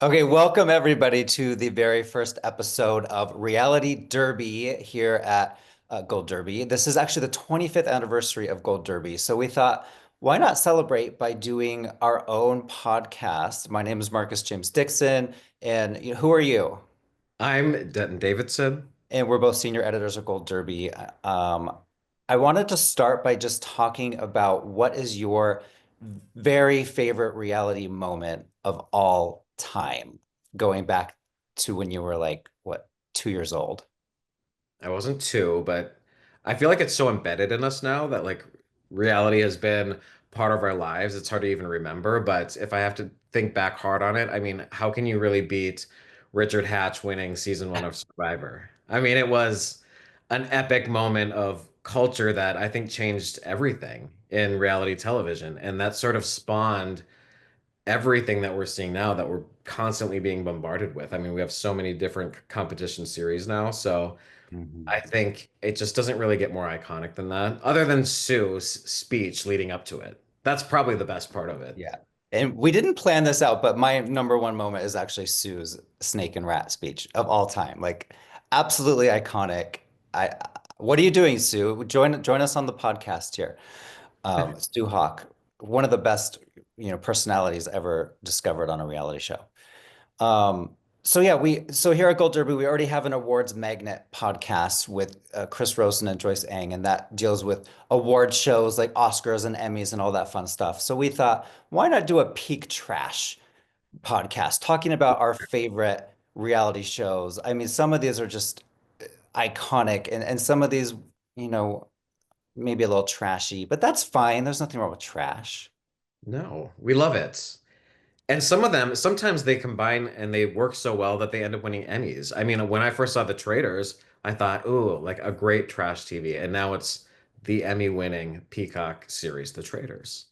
Okay, welcome everybody to the very first episode of Reality Derby here at Gold Derby. This is actually the 25th anniversary of Gold Derby. So we thought, why not celebrate by doing our own podcast? My name is Marcus James Dixon, and who are you? I'm Denton Davidson. And we're both senior editors of Gold Derby. I wanted to start by just talking about what is your very favorite reality moment of all time, going back to when you were like, what, 2 years old? I wasn't two, but I feel like it's so embedded in us now that like reality has been part of our lives. It's hard to even remember. But if I have to think back hard on it, I mean, how can you really beat Richard Hatch winning season one of Survivor? I mean, it was an epic moment of culture that I think changed everything in reality television. And that sort of spawned everything that we're seeing now that we're constantly being bombarded with. I mean, we have so many different competition series now, so Mhm. I think it just doesn't really get more iconic than that, other than Sue's speech leading up to it. That's probably the best part of it. Yeah. And we didn't plan this out, but my number one moment is actually Sue's snake and rat speech of all time. Like absolutely iconic. I what are you doing, Sue? Join us on the podcast here. Stu Hawk, one of the best, personalities ever discovered on a reality show. So yeah, so here at Gold Derby, we already have an awards magnet podcast with Chris Rosen and Joyce Eng, and that deals with award shows like Oscars and Emmys and all that fun stuff. So we thought, why not do a peak trash podcast talking about our favorite reality shows? I mean, some of these are just iconic, and some of these, you know, maybe a little trashy, but that's fine. There's nothing wrong with trash. No, we love it. And some of them, sometimes they combine and they work so well that they end up winning Emmys. I mean, when I first saw The Traitors, I thought, ooh, like a great trash TV. And now it's the Emmy-winning Peacock series, The Traitors.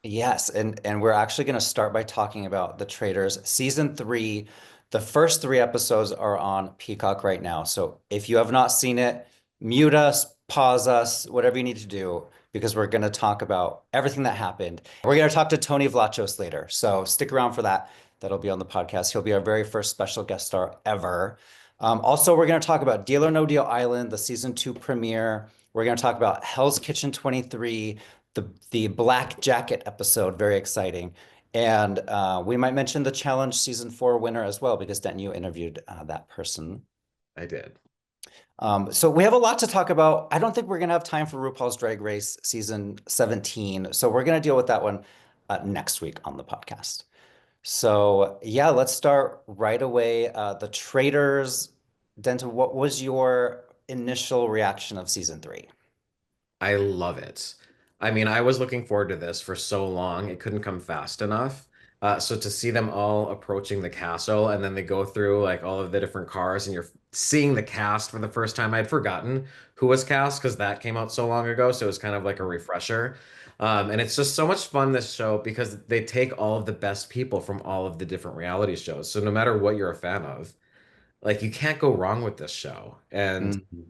Yes, and we're actually going to start by talking about The Traitors season three. The first three episodes are on Peacock right now. So if you have not seen it, mute us, pause us, whatever you need to do, because we're going to talk about everything that happened. We're going to talk to Tony Vlachos later. So stick around for that. That'll be on the podcast. He'll be our very first special guest star ever. Also, we're going to talk about Deal or No Deal Island, the season two premiere. We're going to talk about Hell's Kitchen 23, the Black Jacket episode, very exciting. And we might mention the Challenge season four winner as well, because Denton, you interviewed that person. I did. So we have a lot to talk about. I don't think we're going to have time for RuPaul's Drag Race season 17. So we're going to deal with that one next week on the podcast. So yeah, let's start right away. The Traitors. Denton, what was your initial reaction of season three? I love it. I mean, I was looking forward to this for so long. It couldn't come fast enough. So to see them all approaching the castle and then they go through like all of the different cars and you're seeing the cast for the first time. I'd forgotten who was cast because that came out so long ago. So it was kind of like a refresher. And it's just so much fun, this show, because they take all of the best people from all of the different reality shows. So no matter what you're a fan of, like you can't go wrong with this show. And Mhm.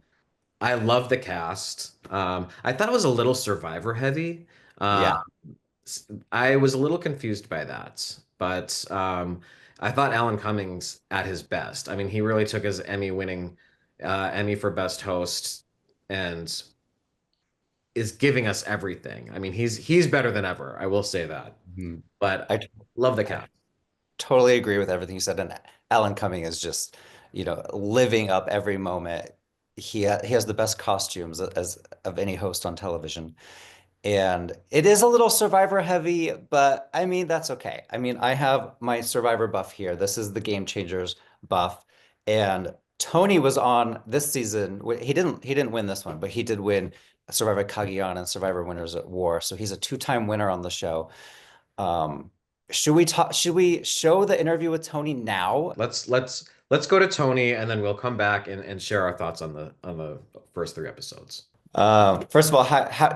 I love the cast. I thought it was a little Survivor heavy. Uh, Yeah. I was a little confused by that, but I thought Alan Cummings at his best. I mean, he really took his Emmy-winning Emmy for Best Host and is giving us everything. I mean, he's better than ever. I will say that. Mhm. But I love the I cast. totally agree with everything you said. And Alan Cumming is just, living up every moment. He has the best costumes as of any host on television. And it is a little Survivor heavy, but I mean that's okay. I mean, I have my Survivor buff here. This is the Game Changers buff. And Tony was on this season. He didn't win this one, but he did win Survivor Cagayan and Survivor Winners at War. So he's a two-time winner on the show. Um, should we show the interview with Tony now? Let's go to Tony and then we'll come back and share our thoughts on the first three episodes. First of all,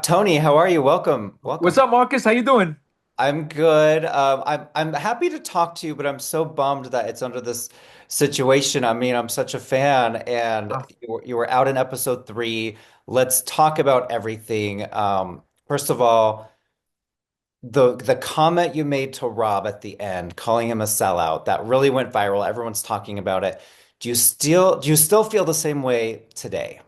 Tony, how are you? Welcome, What's welcome. up, Marcus? How you doing? I'm good. I'm happy to talk to you, but I'm so bummed that it's under this situation. I mean, I'm such a fan, and Ah, you were out in episode three. Let's talk about everything. First of all, the comment you made to Rob at the end, calling him a sellout, that really went viral. Everyone's talking about it. Do you still feel the same way today?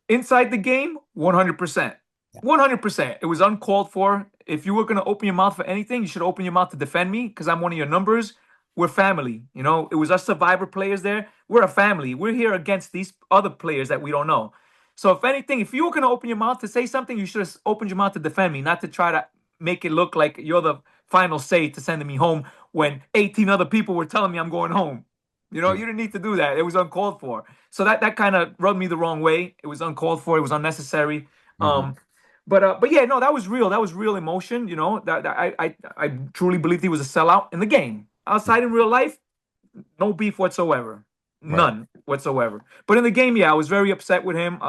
Inside the game, 100%. Yeah. 100%. It was uncalled for. If you were going to open your mouth for anything, you should open your mouth to defend me because I'm one of your numbers. We're family. It was us survivor players there. We're a family. We're here against these other players that we don't know. So, if anything, if you were going to open your mouth to say something, you should have opened your mouth to defend me, not to try to make it look like you're the final say to sending me home when 18 other people were telling me I'm going home. You didn't need to do that. It was uncalled for. So that kind of rubbed me the wrong way. It was uncalled for. It was unnecessary. Mhm. But yeah, no, that was real. That was real emotion. That I truly believed he was a sellout in the game. Outside in real life, no beef whatsoever, Right. none whatsoever. But in the game, yeah, I was very upset with him.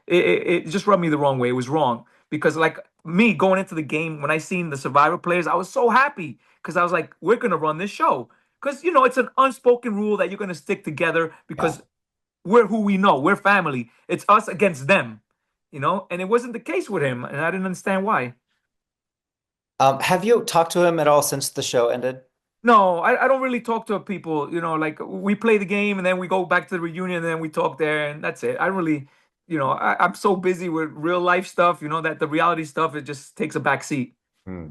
It just rubbed me the wrong way. It was wrong because like me going into the game when I seen the Survivor players, I was so happy because I was like, we're gonna run this show because it's an unspoken rule that you're gonna stick together Yeah. because we're who we know. We're family. It's us against them. And it wasn't the case with him, and I didn't understand why. Have you talked to him at all since the show ended? No, I don't really talk to people. Like we play the game and then we go back to the reunion and then we talk there and that's it. I really, I'm so busy with real life stuff, that the reality stuff, it just takes a back seat. Hmm.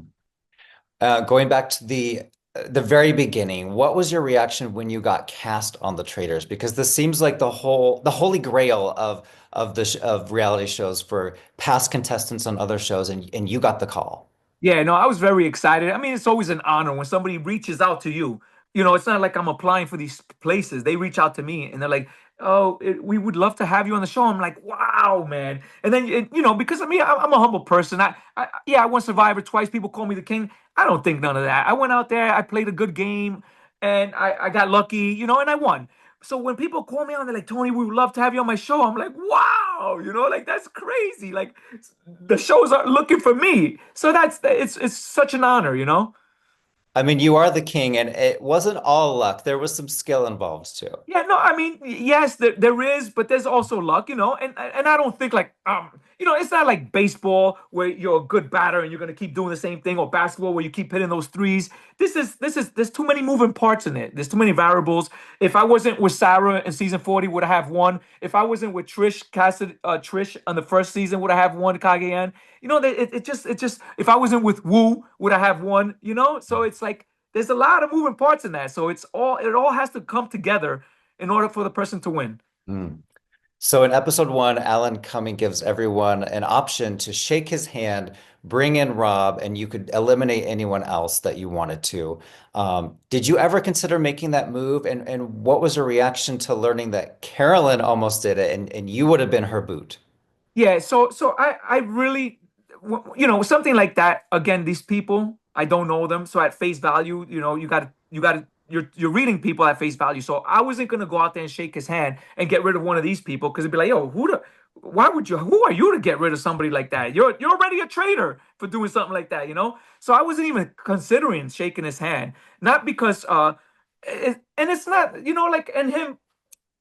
Going back to the very beginning, what was your reaction when you got cast on the Traitors? Because this seems like the holy grail of reality shows for past contestants on other shows, and you got the call. Yeah, no, I was very excited. I mean, it's always an honor when somebody reaches out to you. It's not like I'm applying for these places. They reach out to me and they're like, "Oh, we would love to have you on the show." I'm like, "Wow, man!" And then because I mean, I'm a humble person. Yeah, I won Survivor twice. People call me the king. I don't think none of that. I went out there, I played a good game, and I got lucky, and I won. So when people call me on, they're like, "Tony, we would love to have you on my show." I'm like, "Wow, like that's crazy!" Like the shows are looking for me. So it's such an honor. I mean, you are the king, and it wasn't all luck. There was some skill involved too. Yeah, no, I mean, yes, there is, but there's also luck, and I don't think like it's not like baseball where you're a good batter and you're gonna keep doing the same thing, or basketball where you keep hitting those threes. There's too many moving parts in it. There's too many variables. If I wasn't with Sarah in season 40, would I have won? If I wasn't with Trish on the first season, would I have won Cagayan? It just if I wasn't with Wu, would I have won? So it's like there's a lot of moving parts in that. So it all has to come together in order for the person to win. Mm. So in episode one, Alan Cumming gives everyone an option to shake his hand, bring in Rob, and you could eliminate anyone else that you wanted to. Did you ever consider making that move? And what was your reaction to learning that Carolyn almost did it and you would have been her boot? Yeah, so I really, something like that. Again, these people, I don't know them, so at face value, you're reading people at face value. So I wasn't gonna go out there and shake his hand and get rid of one of these people because it'd be like, yo, why would you? Who are you to get rid of somebody like that? You're already a traitor for doing something like that. So I wasn't even considering shaking his hand, not because and it's not, like, and him,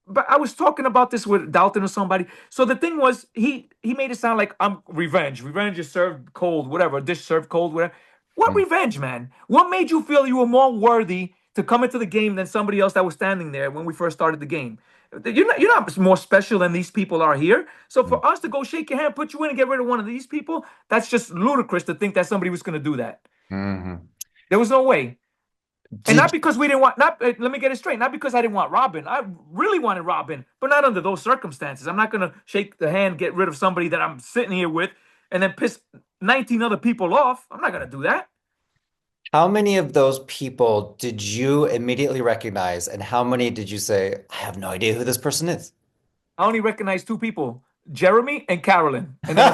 but I was talking about this with Dalton or somebody. So the thing was, he made it sound like I'm revenge. Revenge is served cold, whatever. A dish served cold, whatever. What Mm. revenge, man? What made you feel you were more worthy to come into the game than somebody else that was standing there when we first started the game? You're not more special than these people are here. So Mm. for us to go shake your hand, put you in, and get rid of one of these people, that's just ludicrous to think that somebody was going to do that. Mhm. There was no way. And Did not because we didn't want, not, let me get it straight. Not because I didn't want Robin. I really wanted Robin, but not under those circumstances. I'm not going to shake the hand, get rid of somebody that I'm sitting here with, and then piss 19 other people off. I'm not going to do that. How many of those people did you immediately recognize, and how many did you say, I have no idea who this person is? I only recognized two people, Jeremy and Carolyn. And then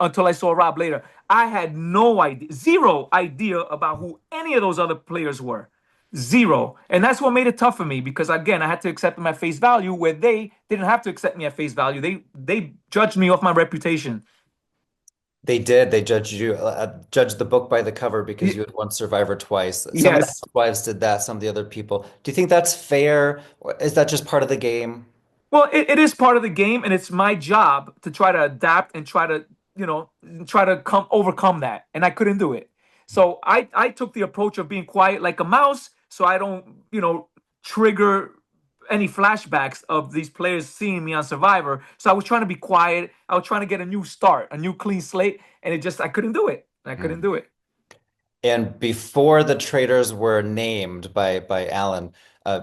until I saw Rob later, I had no idea, zero idea about who any of those other players were. Zero. And that's what made it tough for me because again, I had to accept them at face value where they didn't have to accept me at face value. They judged me off my reputation. They did. They judged the book by the cover because Y- you had won Survivor twice. Some of the Yes. housewives did that, some of the other people. Do you think that's fair? Or is that just part of the game? Well, it is part of the game, and it's my job to try to adapt and try to come overcome that. And I couldn't do it. So I took the approach of being quiet like a mouse, so I don't, trigger any flashbacks of these players seeing me on Survivor. So I was trying to be quiet. I was trying to get a new start, a new clean slate, and I couldn't do it. I couldn't Mm. do it. And before the traitors were named by Alan,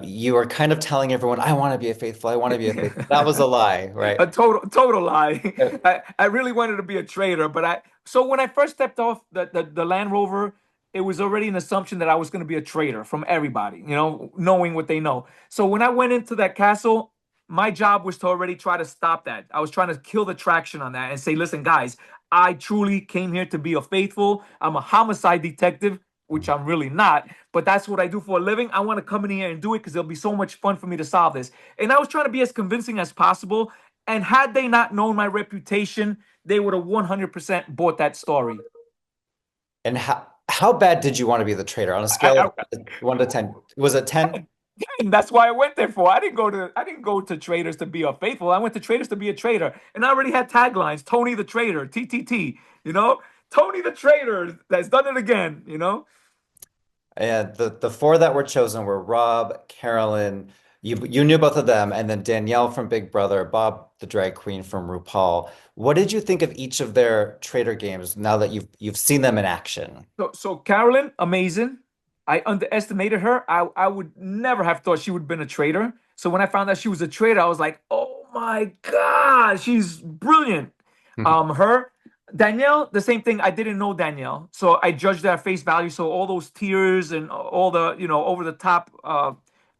you were kind of telling everyone, "I want to be a faithful. I want to be a faithful." That was a lie, right? A total lie. Uh, I really wanted to be a trader, but so when I first stepped off the Land Rover, it was already an assumption that I was going to be a trader from everybody, knowing what they know. So when I went into that castle, my job was to already try to stop that. I was trying to kill the traction on that and say, listen, guys, I truly came here to be a faithful. I'm a homicide detective, which I'm really not, but that's what I do for a living. I want to come in here and do it because it'll be so much fun for me to solve this. And I was trying to be as convincing as possible. And had they not known my reputation, they would have 100% bought that story. And how bad did you want to be the traitor on a scale I, of 1 to 10? Was it 10? and that's why I went there for. I didn't go to traders to be a faithful. I went to traders to be a trader. And I already had taglines, Tony the Trader, TTT, Tony the Trader that's done it again. And the four that were chosen were Rob, Carolyn, you knew both of them, and then Danielle from Big Brother, Bob the drag queen from RuPaul. What did you think of each of their traitor games now that you've seen them in action? So Carolyn, amazing. I underestimated her. I would never have thought she would have been a traitor. So when I found out she was a traitor, I was like, oh my God, she's brilliant. Her, Danielle, the same thing. I didn't know Danielle. So I judged her at face value. So all those tears and all the, over the top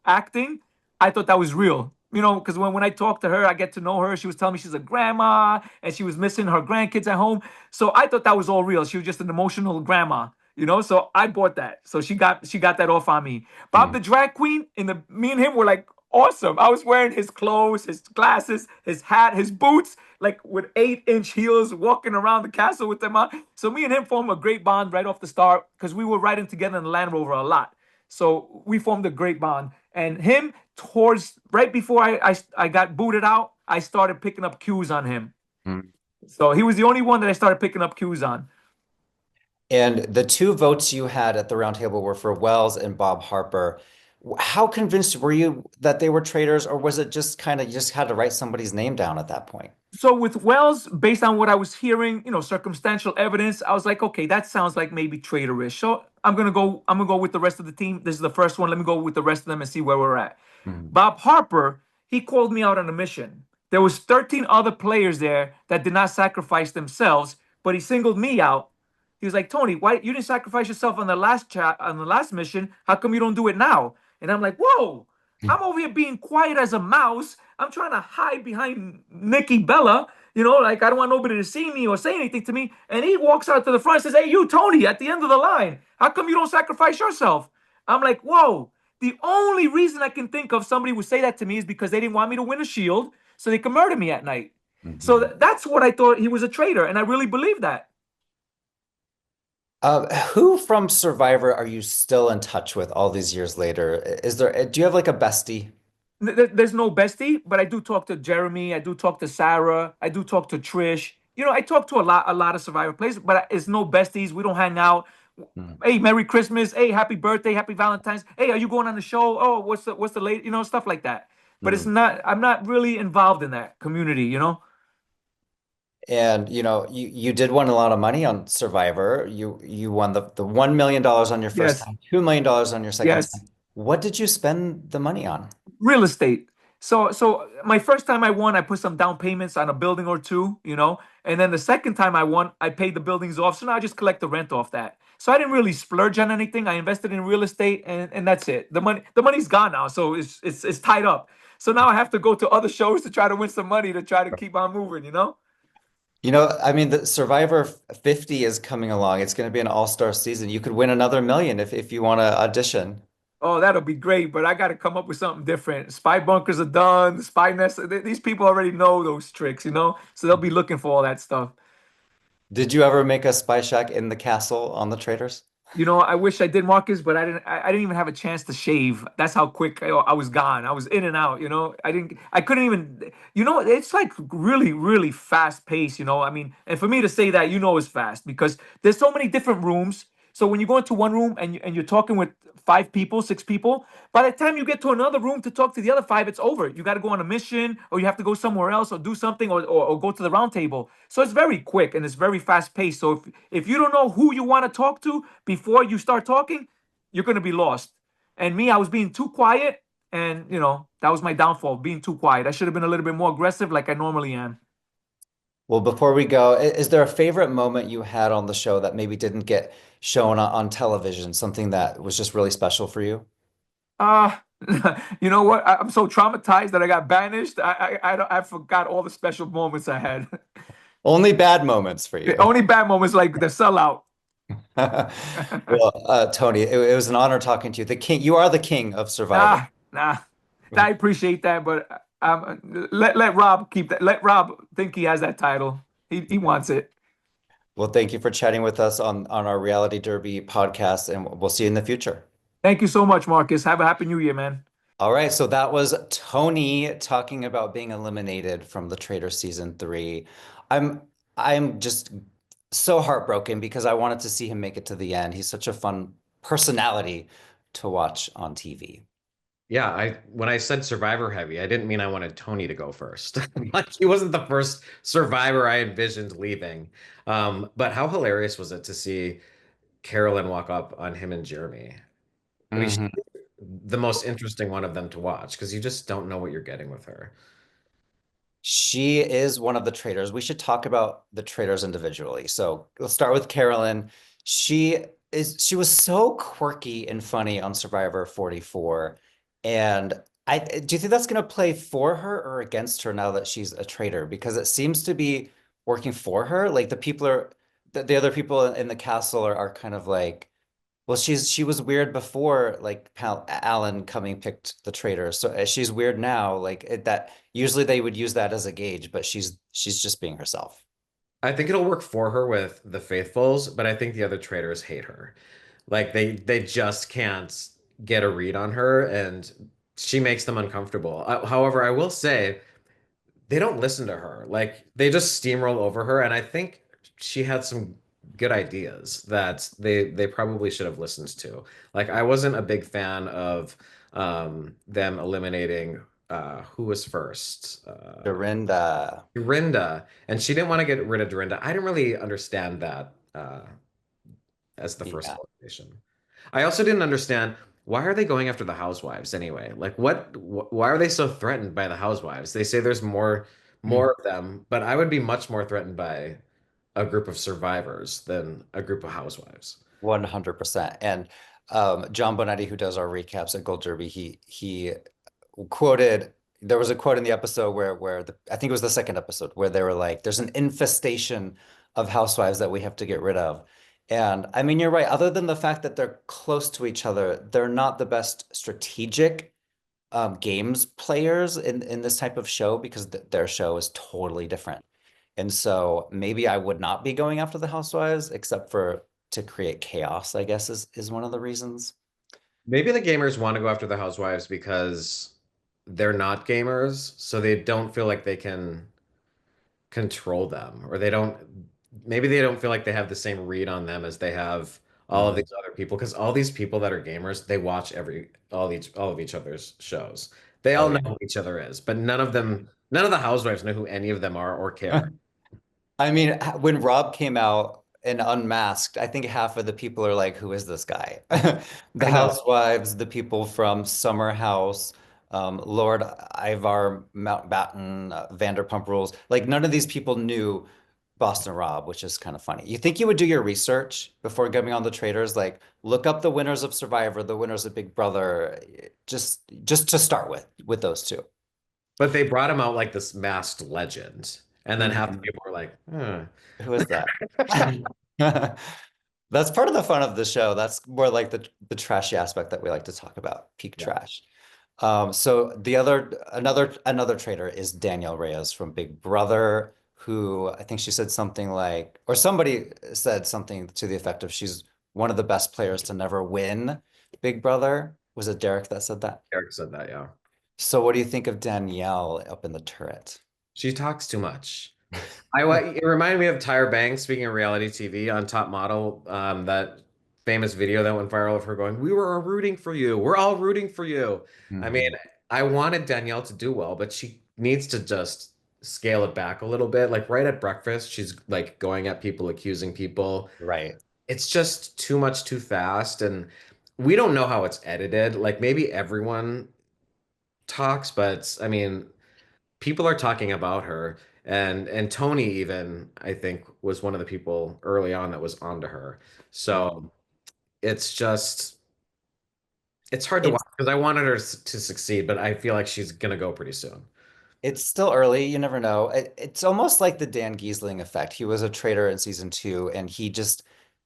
acting, I thought that was real. Because when I talked to her, I get to know her. She was telling me she's a grandma and she was missing her grandkids at home. So I thought that was all real. She was just an emotional grandma. So I bought that. So she got that off on me. Bob the drag queen and me and him were like awesome. I was wearing his clothes, his glasses, his hat, his boots, like with 8-inch heels, walking around the castle with them on. So me and him formed a great bond right off the start because we were riding together in the Land Rover a lot. So we formed a great bond. And him, towards right before I got booted out, I started picking up cues on him. Mm. So he was the only one that I started picking up cues on. And the two votes you had at the round table were for Wells and Bob Harper. How convinced were you that they were traitors, or was it just kind of you just had to write somebody's name down at that point? So with Wells, based on what I was hearing, circumstantial evidence, I was like, okay, that sounds like maybe traitorish. So I'm gonna go with the rest of the team. This is the first one. Let me go with the rest of them and see where we're at. Mm. Bob Harper, he called me out on a mission. There was 13 other players there that did not sacrifice themselves, but he singled me out. He was like, Tony, why you didn't sacrifice yourself on the last mission? How come you don't do it now? And I'm like, whoa, I'm over here being quiet as a mouse. I'm trying to hide behind Nikki Bella, like I don't want nobody to see me or say anything to me. And he walks out to the front and says, hey, you, Tony, at the end of the line, how come you don't sacrifice yourself? I'm like, whoa. The only reason I can think of somebody would say that to me is because they didn't want me to win a shield so they could murder me at night. So that's what I thought, he was a traitor. And I really believe that. Who from Survivor are you still in touch with all these years later? Do you have like a bestie? There's no bestie, but I do talk to Jeremy. I do talk to Sarah. I do talk to Trish. I talk to a lot of Survivor players, but it's no besties. We don't hang out. Mm. Hey, Merry Christmas. Hey, Happy Birthday. Happy Valentine's. Hey, are you going on the show? Oh, what's the late? Stuff like that. But it's Mm. not. I'm not really involved in that community. And you did win a lot of money on Survivor. You won the $1 million on your first Yes. time, $2 million on your second Yes. time. What did you spend the money on? Real estate. So my first time I won, I put some down payments on a building or two. And then the second time I won, I paid the buildings off. So now I just collect the rent off that. So I didn't really splurge on anything. I invested in real estate and that's it. The money's gone now. So it's tied up. So now I have to go to other shows to try to win some money to try to keep on moving. I mean, the Survivor 50 is coming along. It's going to be an all-star season. You could win another million if you want to audition. Oh, that'll be great, but I got to come up with something different. Spy bunkers are done. Spy nests. These people already know those tricks. So they'll be looking for all that stuff. Did you ever make a spy shack in the castle on the Traitors? I wish I did, Marcus, but I didn't. I didn't even have a chance to shave. That's how quick I was gone. I was in and out. I didn't. I couldn't even. It's like really, really fast paced. I mean, and for me to say that, it's fast because there's so many different rooms. So when you go into one room and you're talking with 5 people, 6 people, by the time you get to another room to talk to the other 5, it's over. You got to go on a mission, or you have to go somewhere else, or do something, or go to the round table. So it's very quick and it's very fast paced. So if you don't know who you want to talk to before you start talking, you're gonna be lost. And me, I was being too quiet, and that was my downfall, being too quiet. I should have been a little bit more aggressive, like I normally am. Well, before we go, is there a favorite moment you had on the show that maybe didn't get shown on television, something that was just really special for you? Uh you know what? I'm so traumatized that I got banished. I forgot all the special moments I had. Only bad moments for The you. only bad moments like the sellout. Well, Tony, it was an honor talking to you. The king, you are the king of Survivor. Nah. I appreciate that, but let Rob keep that. Let Rob think he has that title. He wants it. Well, thank you for chatting with us on our Reality Derby podcast, and we'll see you in the future. Thank you so much, Marcus. Have a happy new year, man. All right, so that was Tony talking about being eliminated from the Traitor season 3. I'm I'm just so heartbroken because I wanted to see him make it to the end. He's such a fun personality to watch on TV. Yeah, I when I said Survivor heavy, I didn't mean I wanted Tony to go first. Like he wasn't the first Survivor I envisioned leaving. But how hilarious was it to see Carolyn walk up on him and Jeremy? I mean, she's Mhm. the most interesting one of them to watch because you just don't know what you're getting with her. She is one of the traders. We should talk about the traders individually. So let's start with Carolyn. She was so quirky and funny on Survivor 44. And do you think that's going to play for her or against her now that she's a trader? Because it seems to be working for her. Like the other people in the castle are kind of like, well, she was weird before, like Alan coming picked the traitor. So she's weird now. That usually they would use that as a gauge, but she's just being herself. I think it'll work for her with the faithfuls, but I think the other traders hate her. Like they just can't get a read on her, and she makes them uncomfortable. However, I will say they don't listen to her. Like they just steamroll over her, and I think she had some good ideas that they probably should have listened to. Like I wasn't a big fan of them eliminating who was first? Dorinda. Dorinda, and she didn't want to get rid of Dorinda. I didn't really understand that as the first Yeah. elimination. I also didn't understand why are they going after the housewives anyway? Like why are they so threatened by the housewives? They say there's more of them, but I would be much more threatened by a group of survivors than a group of housewives. 100%. And John Bonetti, who does our recaps at Gold Derby, he quoted there was a quote in the episode where I think it was the second episode where they were like, "There's an infestation of housewives that we have to get rid of." And I mean, you're right. Other than the fact that they're close to each other, they're not the best strategic games players in this type of show because their show is totally different. And so maybe I would not be going after the housewives, except for to create chaos, I guess is one of the reasons. Maybe the gamers want to go after the housewives because they're not gamers, so they don't feel like they can control them, or maybe they don't feel like they have the same read on them as they have all of Mhm. these other people, because all these people that are gamers, they watch all of each other's shows. They Oh all know yeah. who each other is, but none of the housewives know who any of them are or care. I mean, when Rob came out and unmasked, I think half of the people are like, "Who is this guy?" The I know. housewives, the people from Summer House, Lord Ivar Mountbatten, Vanderpump Rules. Like none of these people knew Boston Rob, which is kind of funny. You think you would do your research before getting on the traders, like look up the winners of Survivor, the winners of Big Brother, just to start with those two. But they brought him out like this masked legend, and then half the Mhm. people were like, "Hmm." Who is that? That's part of the fun of the show. That's more like the trashy aspect that we like to talk about, peak Yeah. trash. So another traitor is Danielle Reyes from Big Brother, who I think she said something like, or somebody said something to the effect of she's one of the best players to never win Big Brother. Was it Derek that said that? Eric said that, yeah. So what do you think of Danielle up in the turret? She talks too much. It reminded me of Tyra Banks speaking of reality TV on Top Model. That famous video that went viral of her going, "We were rooting for you. We're all rooting for you." I mean, Mhm. I wanted Danielle to do well, but she needs to just scale it back a little bit. Like right at breakfast, she's like going at people, accusing people. Right. It's just too much too fast, and we don't know how it's edited. Like maybe everyone talks, but I mean, people are talking about her, and Tony even I think was one of the people early on that was onto her. Mhm. So it's just it's hard to watch It's because I wanted her to succeed, but I feel like she's gonna go pretty soon. it's still early. You never know. It's almost like the Dan Giesling effect. He was a traitor in season two, and he just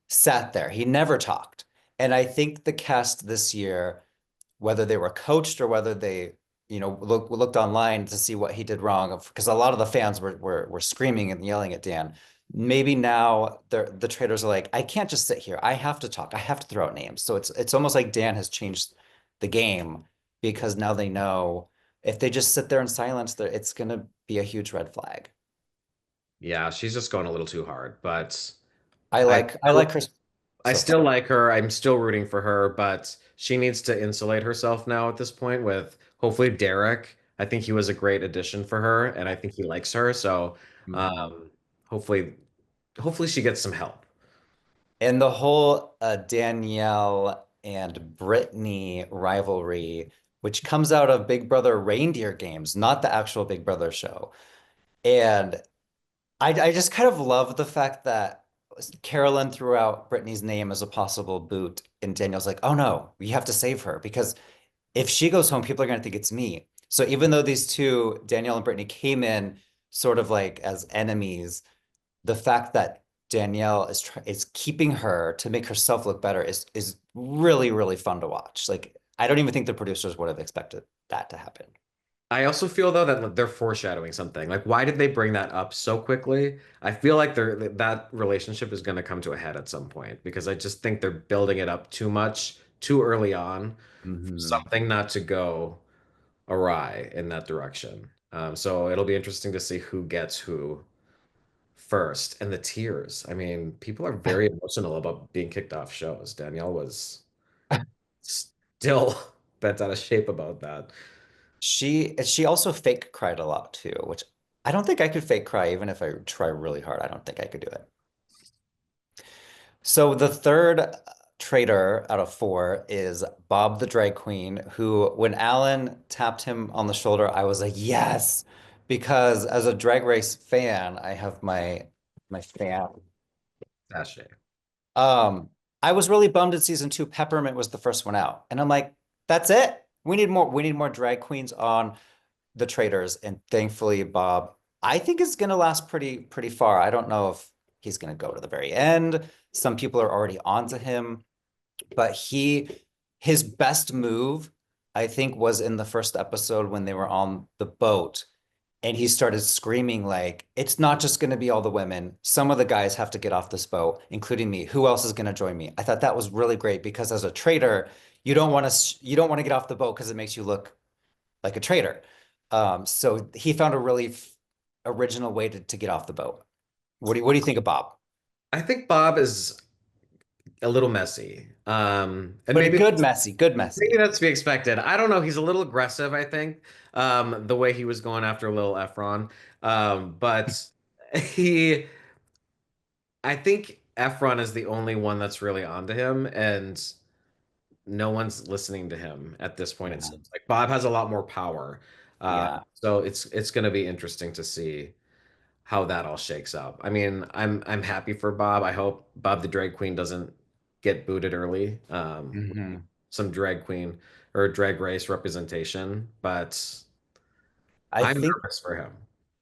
sat there. He never talked. And I think the cast this year, whether they were coached or whether they, looked online to see what he did wrong, because a lot of the fans were screaming and yelling at Dan. Maybe now the traders are like, I can't just sit here. I have to talk. I have to throw out names. So it's almost like Dan has changed the game because now they know if they just sit there in silence, it's gonna be a huge red flag. Yeah, she's just going a little too hard, but I like her I so still far. like her. I'm still rooting for her, but she needs to insulate herself now at this point with hopefully Derek. I think he was a great addition for her, and I think he likes her. So Mhm. um, hopefully, hopefully she gets some help. And the whole Danielle and Brittany rivalry, which comes out of Big Brother reindeer games, not the actual Big Brother show. And I just kind of love the fact that Carolyn threw out Brittany's name as a possible boot, and Danielle's like, oh no, you have to save her because if she goes home, people are going to think it's me. So even though these two, Danielle and Brittany, came in sort of like as enemies, the fact that Danielle is keeping her to make herself look better is really, really fun to watch. Like I don't even think the producers would have expected that to happen. I also feel though that they're foreshadowing something. Like, why did they bring that up so quickly? I feel like that relationship is going to come to a head at some point because I just think they're building it up too much too early on for Hmm. something not to go awry in that direction. So it'll be interesting to see who gets who first. And the tears. I mean, people are very emotional about being kicked off shows. Danielle was still bent out of shape about that. She also fake cried a lot too, which I don't think I could fake cry even if I try really hard. I don't think I could do it. So the third traitor out of four is Bob the drag queen, who when Alan tapped him on the shoulder, I was like, yes, because as a Drag Race fan, I have my fan. Sashay. Um, I was really bummed in season two. Peppermint was the first one out, and I'm like, that's it. We need more. We need more drag queens on the Traitors, and thankfully, Bob, I think is going to last pretty far. I don't know if he's going to go to the very end. Some people are already onto him, but his best move, I think, was in the first episode when they were on the boat and he started screaming like, it's not just going to be all the women. Some of the guys have to get off this boat, including me. Who else is going to join me? I thought that was really great because as a traitor, you don't want to get off the boat because it makes you look like a traitor. So he found a really original way to get off the boat. What do you think of Bob? I think Bob is a little messy. And But maybe good maybe messy. that's to be expected. I don't know. He's a little aggressive, I think, the way he was going after Lil Efron. But he, I think Efron is the only one that's really onto him, and no one's listening to him at this point, it Yeah, seems like. Bob has a lot more power. yeah. So it's going to be interesting to see how that all shakes up. I mean, I'm happy for Bob. I hope Bob the drag queen doesn't get booted early. Hmm. Some drag queen or drag race representation, but I I'm think nervous for him.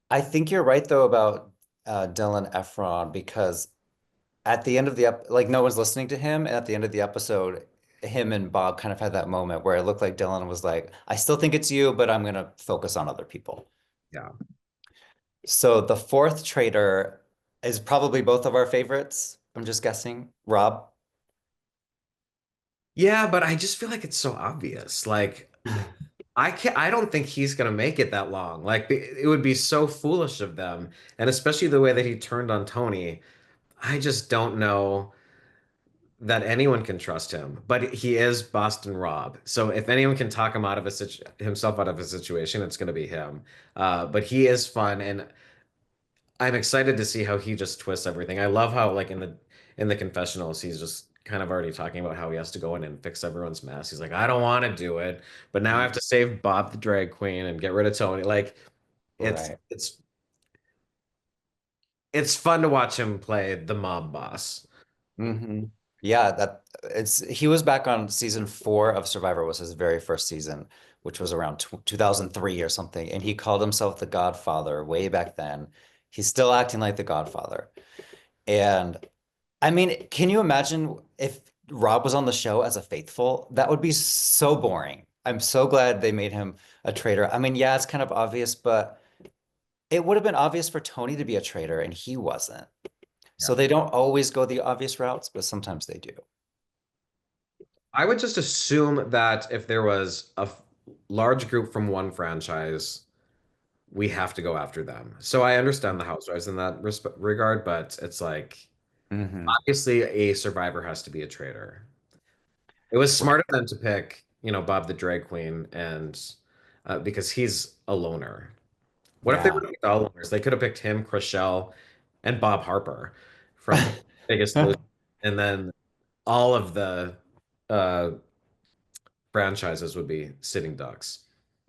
I think you're right though about Dylan Efron because at the end of the like no one's listening to him, and at the end of the episode, him and Bob kind of had that moment where it looked like Dylan was like, I still think it's you, but I'm gonna focus on other people. Yeah. So the fourth traitor is probably both of our favorites. I'm just guessing. Rob. Yeah, but I just feel like it's so obvious. Like I don't think he's gonna make it that long. Like it would be so foolish of them, and especially the way that he turned on Tony. I just don't know. that anyone can trust him, but he is Boston Rob. So if anyone can talk him out of himself out of a situation, it's going to be him. But he is fun, and I'm excited to see how he just twists everything. I love how like in the confessionals, he's just kind of already talking about how he has to go in and fix everyone's mess. He's like, I don't want to do it, but now I have to save Bob the drag queen and get rid of Tony. Like it's Right. it's it's fun to watch him play the mob boss. Hmm. Yeah, that it's he was back on season 4 of Survivor was his very first season, which was around 2003 or something, and he called himself the Godfather way back then. He's still acting like the Godfather. And I mean, can you imagine if Rob was on the show as a faithful? That would be so boring. I'm so glad they made him a traitor. I mean, yeah, it's kind of obvious, but it would have been obvious for Tony to be a traitor and he wasn't. Yeah. So they don't always go the obvious routes, but sometimes they do. I would just assume that if there was a large group from one franchise, we have to go after them. So I understand the Housewives in that regard, but it's like Hmm. obviously a survivor has to be a traitor. It was smart of them to pick, Bob the drag queen, and because he's a loner. What if they Yeah. would have picked all loners? They could have picked him, Chriselle, and Bob Harper from Biggest Loser, and then all of the uh, franchises would be sitting ducks.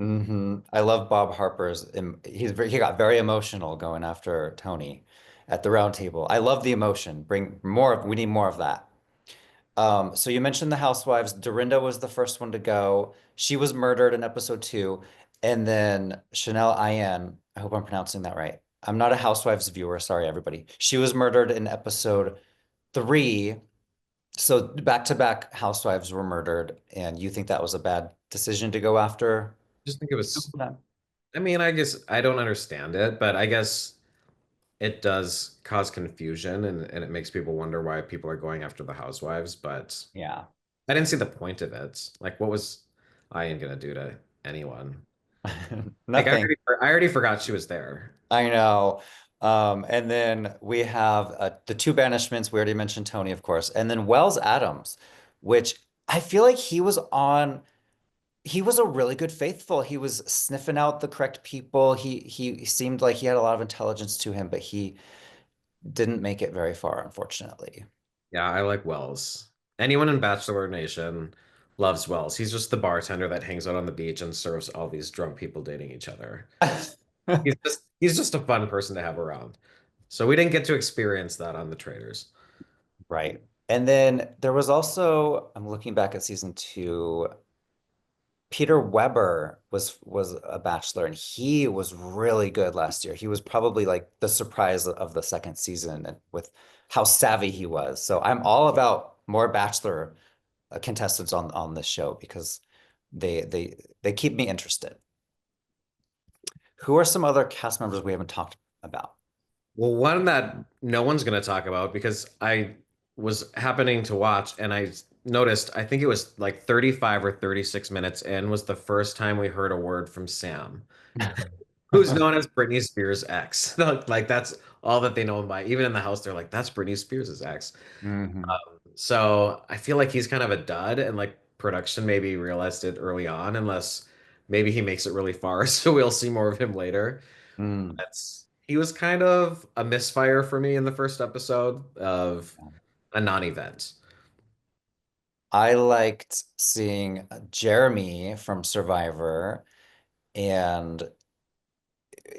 I love Bob Harper's. He got very emotional going after Tony at the round table. I love the emotion. Bring more of, we need more of that. So you mentioned the housewives. Dorinda was the first one to go. She was murdered in episode 2. And then Chanel Ayan, I hope I'm pronouncing that right. I'm not a housewives viewer. Sorry, everybody. She was murdered in episode 3. So back-to-back housewives were murdered. And you think that was a bad decision to go after? Just think it was, I mean, I guess I don't understand it, but I guess it does cause confusion and it makes people wonder why people are going after the housewives, but Yeah. I didn't see the point of it. Like, what was Ian gonna do to anyone? Like, Nothing. I already forgot she was there. I know. And then we have the two banishments. We already mentioned Tony, of course. And then Wells Adams, which I feel like he was a really good faithful. He was sniffing out the correct people. He seemed like he had a lot of intelligence to him, but he didn't make it very far, unfortunately. Yeah, I like Wells. Anyone in Bachelor Nation loves Wells. He's just the bartender that hangs out on the beach and serves all these drunk people dating each other. He's just a fun person to have around. So we didn't get to experience that on the Traitors. Right. And then there was also, I'm looking back at season 2, Peter Weber was a bachelor and he was really good last year. He was probably like the surprise of the second season and with how savvy he was. So I'm all about more bachelor contestants on this show because they keep me interested. Who are some other cast members we haven't talked about? Well, one that no one's going to talk about because I was happening to watch and I noticed, I think it was like 35 or 36 minutes in was the first time we heard a word from Sam, who's known as Britney Spears' ex. Like that's all that they know him by. Even in the house, they're like, that's Britney Spears' ex. Hmm. So I feel like he's kind of a dud and like production maybe realized it early on, unless maybe he makes it really far. So we'll see more of him later. Mm. He was kind of a misfire for me in the first episode of a non-event. I liked seeing Jeremy from Survivor, and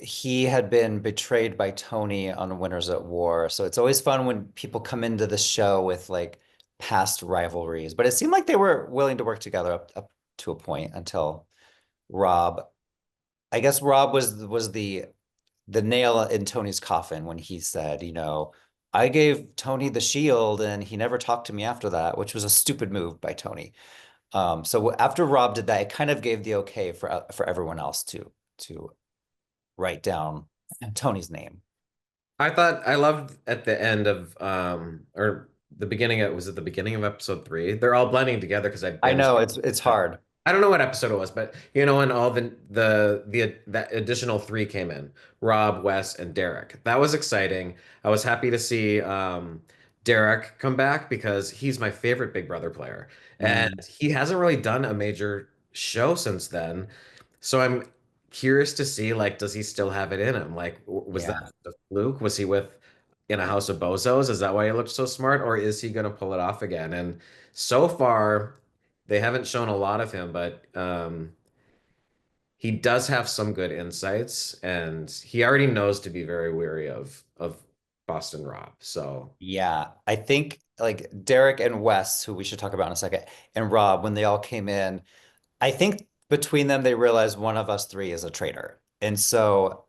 he had been betrayed by Tony on Winners at War. So it's always fun when people come into the show with like past rivalries. But it seemed like they were willing to work together up to a point until Rob. I guess Rob was the nail in Tony's coffin when he said, I gave Tony the shield and he never talked to me after that, which was a stupid move by Tony. So after Rob did that, it kind of gave the okay for everyone else to write down Tony's name. I thought I loved at the end of or the beginning of was it the beginning of episode 3? They're all blending together because I I binged. know it's hard. I don't know what episode it was, but and all the that additional 3 came in. Rob, Wes, and Derek. That was exciting. I was happy to see Derek come back because he's my favorite Big Brother player. And Mm, he hasn't really done a major show since then. So I'm curious to see, like, does he still have it in him? Like, was that yeah. a fluke? Was he with in a house of bozos? Is that why he looked so smart? Or is he going to pull it off again? And so far, they haven't shown a lot of him, but he does have some good insights, and he already knows to be very wary of Boston Rob. So Yeah, I think like Derek and Wes, who we should talk about in a second, and Rob, when they all came in, I think between them they realized one of us three is a traitor. And so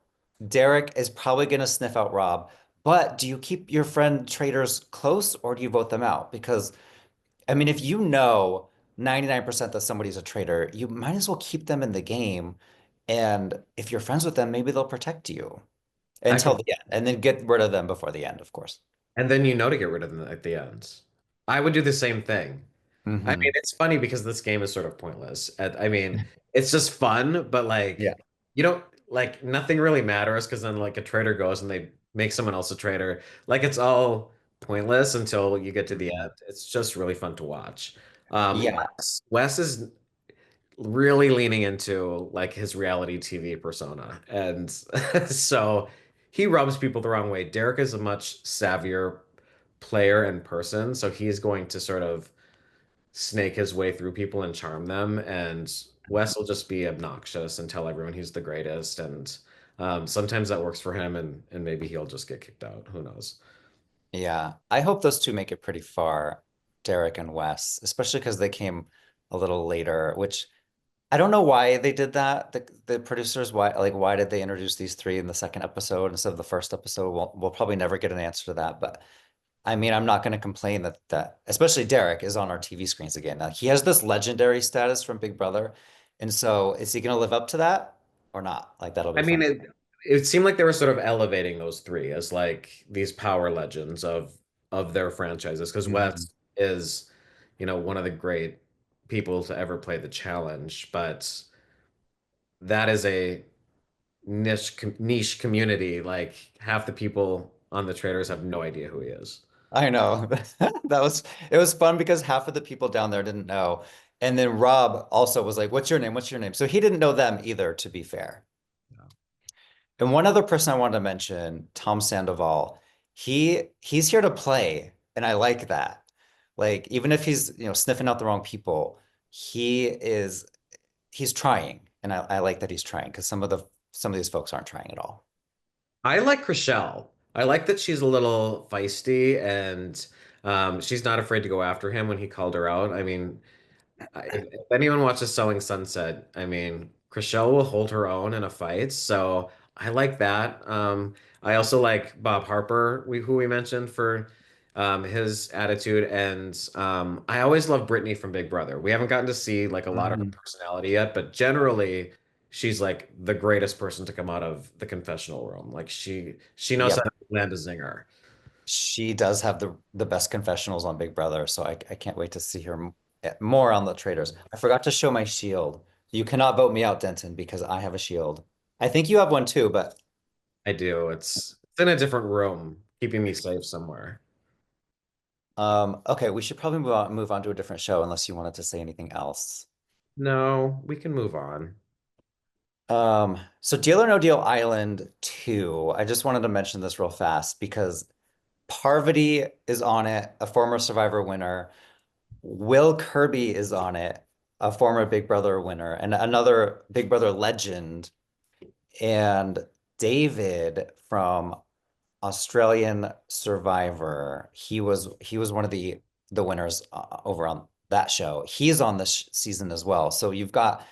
Derek is probably going to sniff out Rob. But do you keep your friend traitors close or do you vote them out? Because I mean, if you know 99% that somebody's a traitor, you might as well keep them in the game. And if you're friends with them, maybe they'll protect you I until can, the end and then get rid of them before the end, of course. and then you know to get rid of them at the end. I would do the same thing. I mean, Hmm. it's funny because this game is sort of pointless. I mean, it's just fun, but Yeah. like, you don't like nothing really matters because then like a traitor goes and they make someone else a traitor. Like it's all pointless until you get to the Mhm. end. It's just really fun to watch. Yeah. Wes is really leaning into like his reality TV persona. And so he rubs people the wrong way. Derek is a much savvier player and person, so he's going to sort of snake his way through people and charm them. And Wes will just be obnoxious and tell everyone he's the greatest. And sometimes that works for him, and maybe he'll just get kicked out. Who knows? Yeah. I hope those two make it pretty far, Derek and Wes, especially because they came a little later, which I don't know why they did that. The producers, why did they introduce these three in the second episode instead of the first episode? We'll probably never get an answer to that. But I mean, I'm not going to complain that especially Derek is on our TV screens again. Now, he has this legendary status from Big Brother. And so is he going to live up to that or not? Like that'll I be mean, fun. it seemed like they were sort of elevating those three as like these power legends of their franchises because Mhm. Wes is, one of the great people to ever play the challenge, but that is a niche community. Like half the people on the traders have no idea who he is. I know. It was fun because half of the people down there didn't know. And then Rob also was like, "What's your name? What's your name?" So he didn't know them either, to be fair. And one other person I wanted to mention, Tom Sandoval, he's here to play, and I like that. Like even if he's, sniffing out the wrong people, he is he's trying. And I like that he's trying because some of these folks aren't trying at all. I like Chriselle. I like that she's a little feisty and she's not afraid to go after him when he called her out. I mean, if anyone watches Selling Sunset, I mean, Chriselle will hold her own in a fight. So I like that. I also like Bob Harper, who we mentioned for his attitude. And I always love Brittany from Big Brother. We haven't gotten to see like a lot of her Mhm. personality yet, but generally she's like the greatest person to come out of the confessional room. Like she knows how Yep. to land a zinger. She does have the best confessionals on Big Brother, so I can't wait to see her more on the traders. I forgot to show my shield. You cannot vote me out, Denton, because I have a shield. I think you have one too, but I do. It's in a different room, keeping me safe somewhere. okay, we should probably move on to a different show unless you wanted to say anything else. No, we can move on. So Deal or No Deal Island 2. I just wanted to mention this real fast because Parvati is on it, a former Survivor winner. Will Kirby is on it, a former Big Brother winner, and another Big Brother legend. And David from Australian Survivor, he was one of the winners over on that show. He's on this season as well. So you've got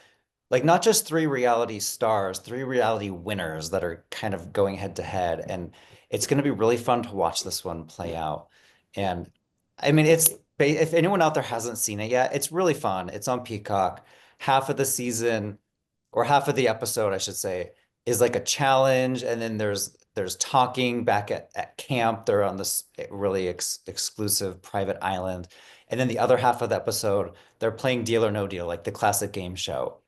like not just three reality stars, three reality winners that are kind of going head to head. And it's going to be really fun to watch this one play out. And I mean, if anyone out there hasn't seen it yet, it's really fun. It's on Peacock. Half of the season, or half of the episode, I should say, is like a challenge. And then there's talking back at camp. They're on this really exclusive private island. And then the other half of the episode, they're playing Deal or No Deal, like the classic game show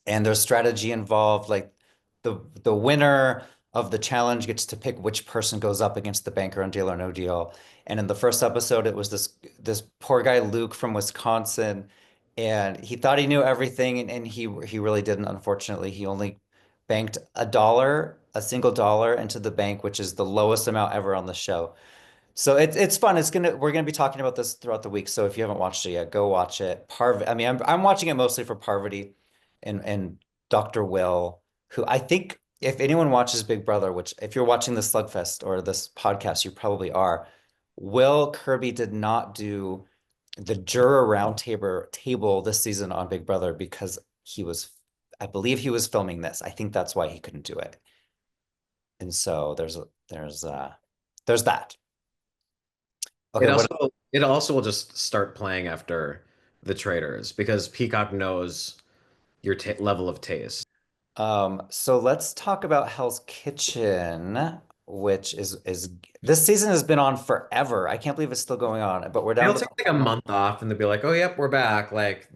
and there's strategy involved. Like the winner of the challenge gets to pick which person goes up against the banker on Deal or No Deal. And in the first episode, it was this poor guy Luke from Wisconsin, and he thought he knew everything, and he really didn't. Unfortunately, he only banked a single dollar into the bank, which is the lowest amount ever on the show. So it's fun. We're gonna be talking about this throughout the week. So if you haven't watched it yet, go watch it. I mean, I'm watching it mostly for Parvati and Dr. Will, who I think if anyone watches Big Brother, which if you're watching the Slugfest or this podcast, you probably are. Will Kirby did not do the juror table this season on Big Brother because I believe he was filming this. I think that's why he couldn't do it. And so there's that. Okay, It also will just start playing after the Traitors because Peacock knows your ta level of taste. so let's talk about Hell's Kitchen, which is this season has been on forever. I can't believe it's still going on, but we're down They'll to take like a month off and they'll be like, "Oh, yep, we're back." Like,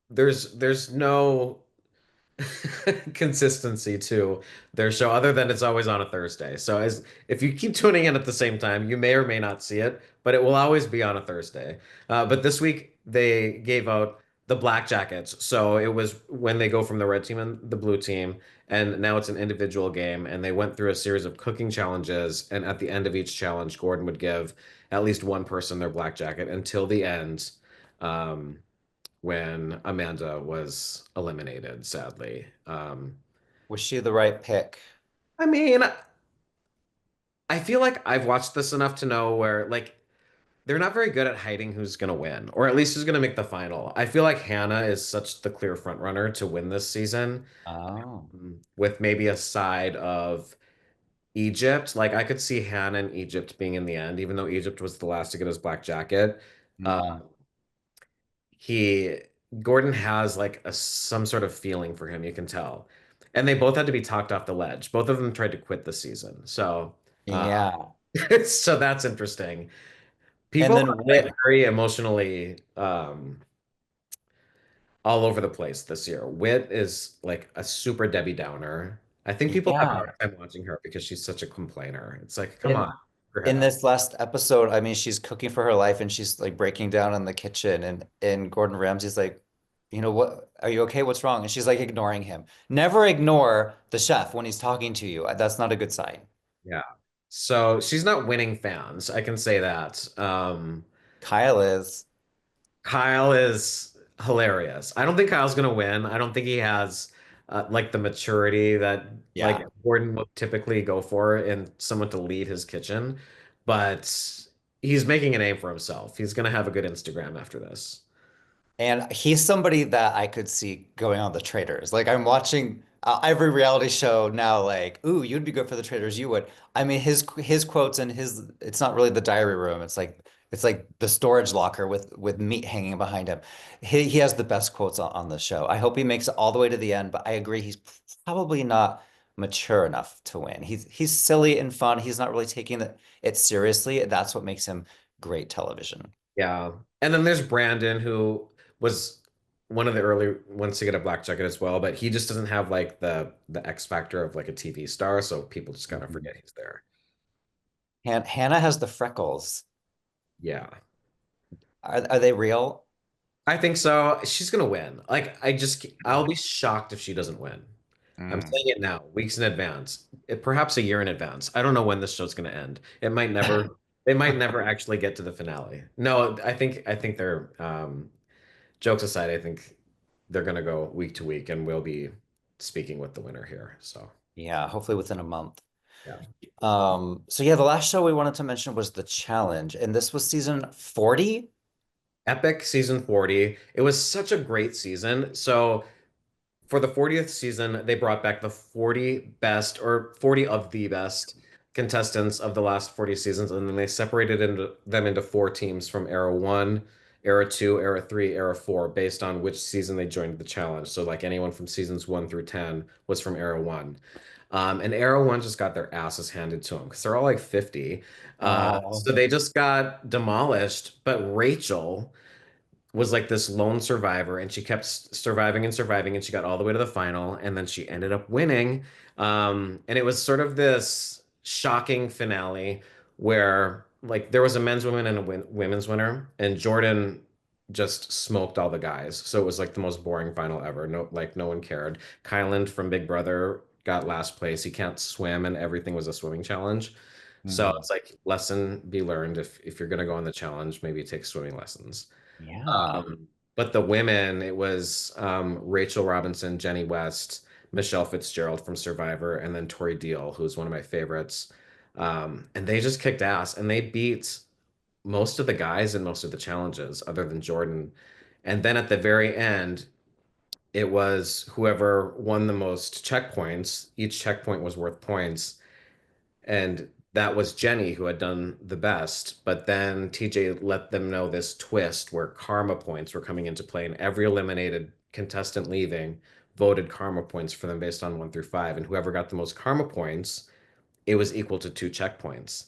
there's no consistency to their show other than it's always on a Thursday. So as if you keep tuning in at the same time, you may or may not see it, but it will always be on a Thursday. But this week they gave out the black jackets. So it was when they go from the red team and the blue team, and now it's an individual game. And they went through a series of cooking challenges, and at the end of each challenge, Gordon would give at least one person their black jacket until the end. Um, when Amanda was eliminated, sadly. was she the right pick? I mean, I feel like I've watched this enough to know where, like, they're not very good at hiding who's going to win, or at least who's going to make the final. I feel like Hannah is such the clear front runner to win this season, Oh, with maybe a side of Egypt. Like, I could see Hannah and Egypt being in the end, even though Egypt was the last to get his black jacket. Uh, mm. he Gordon has like some sort of feeling for him, you can tell. And they both had to be talked off the ledge. Both of them tried to quit the season. So Yeah. so that's interesting. And People then are like Whit, very emotionally all over the place this year. Wit is like a super Debbie Downer. I think people have a yeah. hard time watching her because she's such a complainer. It's like, come on, In your head in out. this last episode, I mean, she's cooking for her life and she's like breaking down in the kitchen and Gordon Ramsay's like, you know what, are you okay? What's wrong? And she's like ignoring him. Never ignore the chef when he's talking to you. That's not a good sign. Yeah. So she's not winning fans. I can say that. Kyle is. Kyle is hilarious. I don't think Kyle's gonna win. I don't think he has like the maturity that like Yeah. Gordon would typically go for in someone to lead his kitchen, but he's making a name for himself. He's gonna have a good Instagram after this. And he's somebody that I could see going on the Traitors. Like I'm watching every reality show now. Like, ooh, you'd be good for the Traitors. You would. I mean, his quotes and his. It's not really the diary room. It's like the storage locker with meat hanging behind him. He has the best quotes on the show. I hope he makes it all the way to the end. But I agree, he's probably not mature enough to win. He's silly and fun. He's not really taking it seriously. That's what makes him great television. Yeah. And then there's Brandon, who was one of the early ones to get a black jacket as well, but he just doesn't have like the X factor of like a TV star, so people just kind of Mhm. forget he's there. Hannah has the freckles. Yeah. Are they real? I think so. She's gonna win. Like I'll be shocked if she doesn't win. I'm Mm. saying it now, weeks in advance, perhaps a year in advance. I don't know when this show's gonna end. They might never actually get to the finale. No, I think they're jokes aside, I think they're gonna go week to week and we'll be speaking with the winner here. So Yeah, hopefully within a month. yeah. So yeah, the last show we wanted to mention was The Challenge, and this was season 40. Epic season 40. It was such a great season. So for the 40th season, they brought back the 40 best or 40 of the best contestants of the last 40 seasons, and then they separated them into four teams from Era 1, Era 2, Era 3, Era 4, based on which season they joined the challenge. So like anyone from seasons 1 through 10 was from Era 1. And Era 1 just got their asses handed to them because they're all like 50. Oh, So they just got demolished. But Rachel was like this lone survivor, and she kept surviving and surviving, and she got all the way to the final, and then she ended up winning. And it was sort of this shocking finale where like there was a men's women and a women's winner, and Jordan just smoked all the guys. So it was like the most boring final ever. No, like no one cared. Kyland from Big Brother got last place. He can't swim, and everything was a swimming challenge. So Mhm. it's like lesson be learned if you're gonna go on the challenge, maybe take swimming lessons. Yeah. But the women, it was Rachel Robinson, Jenny West, Michelle Fitzgerald from Survivor, and then Tori Deal, who's one of my favorites. And they just kicked ass, and they beat most of the guys in most of the challenges, other than Jordan. And then at the very end, it was whoever won the most checkpoints. Each checkpoint was worth points. And that was Jenny who had done the best. But then TJ let them know this twist where karma points were coming into play, and every eliminated contestant leaving voted karma points for them based on 1 through 5. And whoever got the most karma points, it was equal to 2 checkpoints.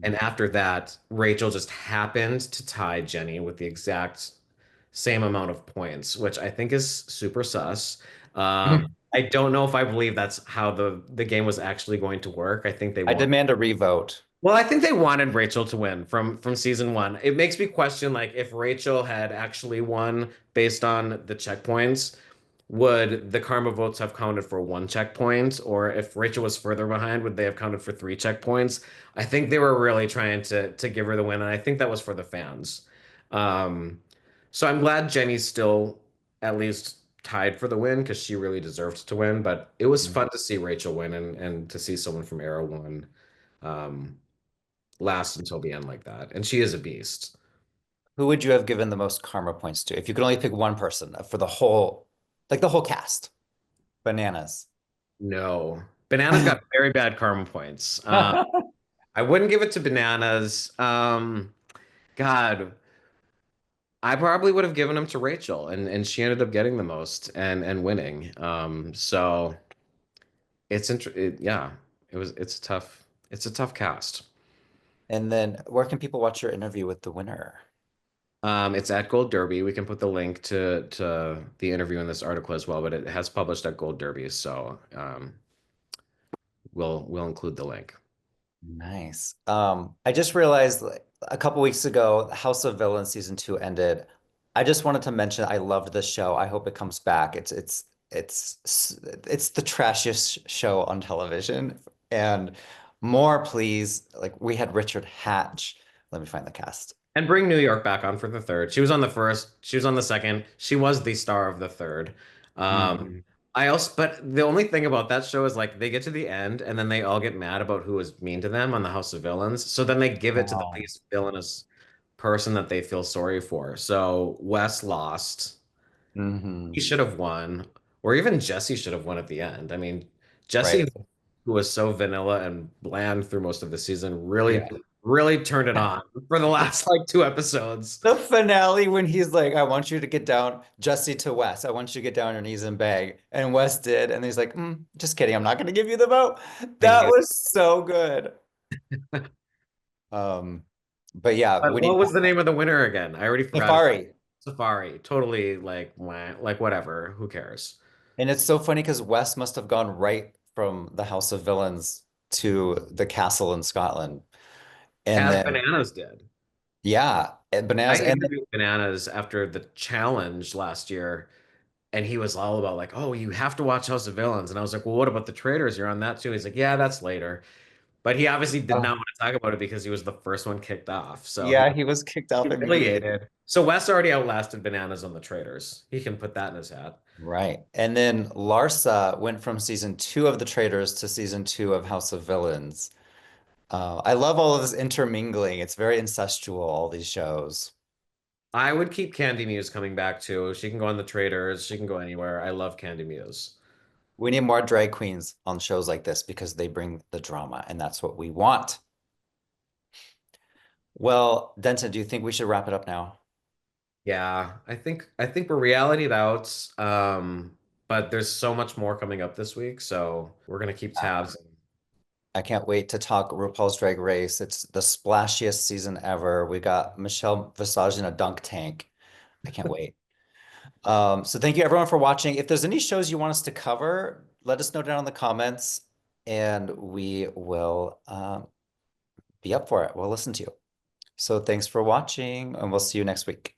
And after that, Rachel just happened to tie Jenny with the exact same amount of points, which I think is super sus. I don't know if I believe that's how the game was actually going to work. I think they I want. demand a revote. Well, I think they wanted Rachel to win from season one. It makes me question like if Rachel had actually won based on the checkpoints, would the karma votes have counted for 1 checkpoint? Or if Rachel was further behind, would they have counted for 3 checkpoints? I think they were really trying to give her the win, and I think that was for the fans. Um, so I'm glad Jenny's still at least tied for the win because she really deserved to win. But it was Mhm. fun to see Rachel win and to see someone from Arrow win. Um, last until the end like that. And she is a beast. Who would you have given the most karma points to if you could only pick one person for the whole, like the whole cast? Bananas. No. Bananas got very bad karma points. I wouldn't give it to Bananas. God, I probably would have given them to Rachel, and she ended up getting the most and winning. So yeah, it's a tough cast. And then where can people watch your interview with the winner? It's at Gold Derby. We can put the link to the interview in this article as well, but it has published at Gold Derby, so we'll include the link. Nice. I just realized like, a couple weeks ago, House of Villains season 2 ended. I just wanted to mention I loved this show. I hope it comes back. It's the trashiest show on television. And more, please. Like we had Richard Hatch. Let me find the cast. And bring New York back on for the third. She was on the first, she was on the second. She was the star of the third. Um, Mhm. I also, but the only thing about that show is like they get to the end and then they all get mad about who was mean to them on the House of Villains. So then they give it to the Oh. least villainous person that they feel sorry for. So Wes lost. He Hmm. should have won, or even Jesse should have won at the end. I mean, Jesse, Right. who was so vanilla and bland through most of the season, really, Yeah. really turned it on for the last like 2 episodes. The finale when he's like, I want you to get down, Jesse to Wes. I want you to get down on your knees and beg. And Wes did. And he's like, just kidding. I'm not going to give you the vote. I That knew. was so good. Um, but yeah, we But what need was the name of the winner again? I already forgot it. Safari. Safari. Totally like wah, like whatever. Who cares? And it's so funny because Wes must have gone right from the House of Villains to the castle in Scotland. And As then, Bananas did. yeah, and I Bananas. And then, interviewed Bananas after the challenge last year, and he was all about like, "Oh, you have to watch House of Villains." And I was like, "Well, what about the Traitors? You're on that too." He's like, "Yeah, that's later." But he obviously did not oh, want to talk about it because he was the first one kicked off. So he yeah, he was kicked off immediately. humiliated. So Wes already outlasted Bananas on the Traitors. He can put that in his hat. Right. And then Larsa went from season 2 of The Traitors to season 2 of House of Villains. I love all of this intermingling. It's very incestual, all these shows. I would keep Candy Muse coming back too. She can go on the Traitors. She can go anywhere. I love Candy Muse. We need more drag queens on shows like this because they bring the drama, and that's what we want. Well, Denton, do you think we should wrap it up now? Yeah, I think we're realityed out. But there's so much more coming up this week, so we're gonna keep Yeah. tabs. I can't wait to talk RuPaul's Drag Race. It's the splashiest season ever. We got Michelle Visage in a dunk tank. I can't wait. So thank you everyone for watching. If there's any shows you want us to cover, let us know down in the comments and we will be up for it. We'll listen to you. So thanks for watching and we'll see you next week.